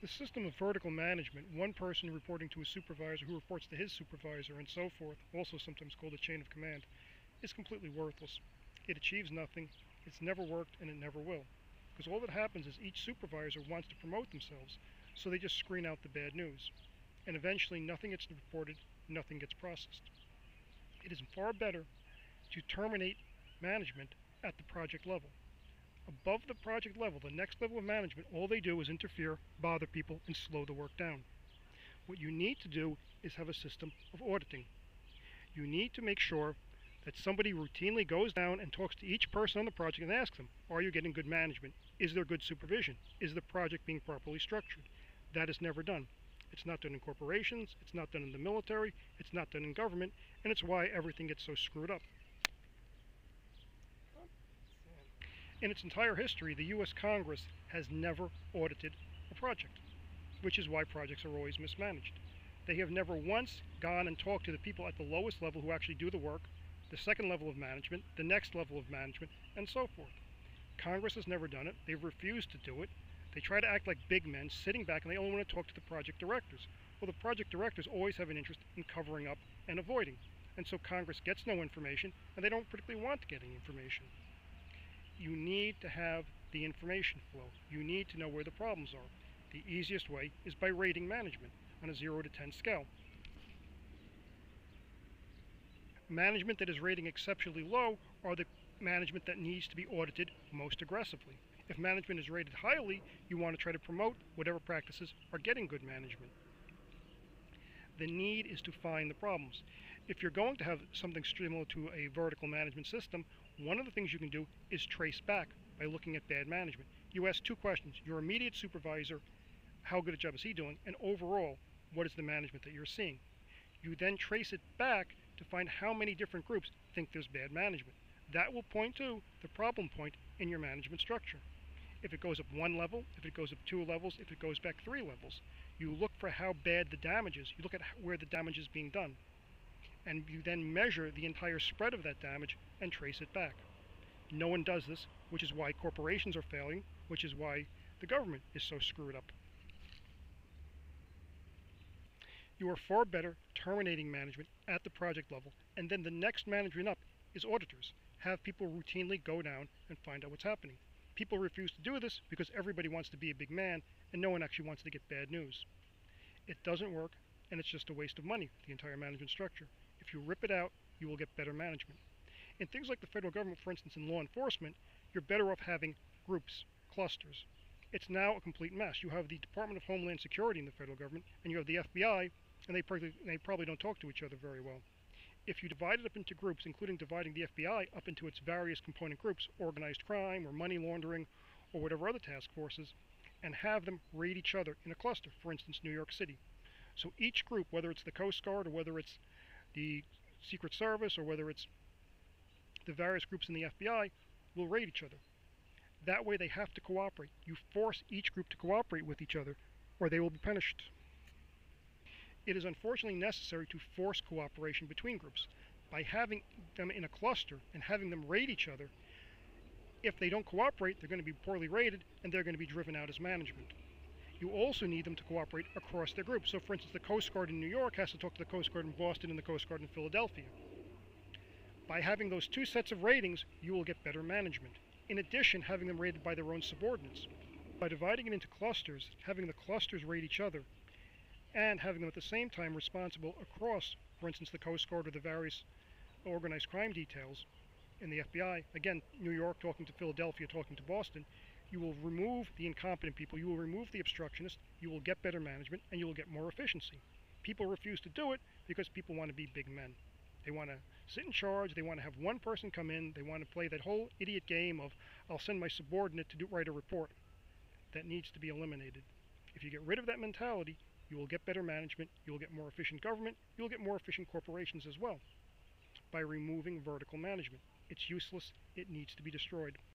The system of vertical management, one person reporting to a supervisor who reports to his supervisor and so forth, also sometimes called a chain of command, is completely worthless. It achieves nothing, it's never worked, and it never will. Because all that happens is each supervisor wants to promote themselves, so they just screen out the bad news. And eventually nothing gets reported, nothing gets processed. It is far better to terminate management at the project level. Above the project level, the next level of management, all they do is interfere, bother people, and slow the work down. What you need to do is have a system of auditing. You need to make sure that somebody routinely goes down and talks to each person on the project and asks them, are you getting good management? Is there good supervision? Is the project being properly structured? That is never done. It's not done in corporations, it's not done in the military, it's not done in government, and it's why everything gets so screwed up. In its entire history, the U.S. Congress has never audited a project, which is why projects are always mismanaged. They have never once gone and talked to the people at the lowest level who actually do the work, the second level of management, the next level of management, and so forth. Congress has never done it. They've refused to do it. They try to act like big men, sitting back, and they only want to talk to the project directors. Well, the project directors always have an interest in covering up and avoiding. And so Congress gets no information, and they don't particularly want to get any information. You need to have the information flow. You need to know where the problems are. The easiest way is by rating management on a 0 to 10 scale. Management that is rating exceptionally low are the management that needs to be audited most aggressively. If management is rated highly, you want to try to promote whatever practices are getting good management. The need is to find the problems. If you're going to have something similar to a vertical management system, one of the things you can do is trace back by looking at bad management. You ask two questions. Your immediate supervisor, how good a job is he doing? And overall, what is the management that you're seeing? You then trace it back to find how many different groups think there's bad management. That will point to the problem point in your management structure. If it goes up one level, if it goes up 2 levels, if it goes back 3 levels, you look for how bad the damage is. You look at where the damage is being done. And you then measure the entire spread of that damage and trace it back. No one does this, which is why corporations are failing, which is why the government is so screwed up. You are far better terminating management at the project level, and then the next management up is auditors. Have people routinely go down and find out what's happening. People refuse to do this because everybody wants to be a big man, and no one actually wants to get bad news. It doesn't work, and it's just a waste of money, the entire management structure. If you rip it out, you will get better management. In things like the federal government, for instance, in law enforcement, you're better off having groups, clusters. It's now a complete mess. You have the Department of Homeland Security in the federal government, and you have the FBI, and they probably don't talk to each other very well. If you divide it up into groups, including dividing the FBI up into its various component groups, organized crime or money laundering or whatever other task forces, and have them raid each other in a cluster, for instance, New York City. So each group, whether it's the Coast Guard or whether it's the Secret Service or whether it's the various groups in the FBI, will raid each other. That way they have to cooperate. You force each group to cooperate with each other, or they will be punished. It is unfortunately necessary to force cooperation between groups. By having them in a cluster and having them raid each other, if they don't cooperate, they're going to be poorly rated and they're going to be driven out as management. You also need them to cooperate across their group. So for instance, the Coast Guard in New York has to talk to the Coast Guard in Boston and the Coast Guard in Philadelphia. By having those two sets of ratings, you will get better management. In addition, having them rated by their own subordinates. By dividing it into clusters, having the clusters rate each other, and having them at the same time responsible across, for instance, the Coast Guard or the various organized crime details in the FBI, again, New York talking to Philadelphia, talking to Boston, you will remove the incompetent people, you will remove the obstructionists, you will get better management, and you will get more efficiency. People refuse to do it because people want to be big men. They want to sit in charge, they want to have one person come in, they want to play that whole idiot game of, I'll send my subordinate to write a report. That needs to be eliminated. If you get rid of that mentality, you will get better management, you will get more efficient government, you will get more efficient corporations as well by removing vertical management. It's useless, it needs to be destroyed.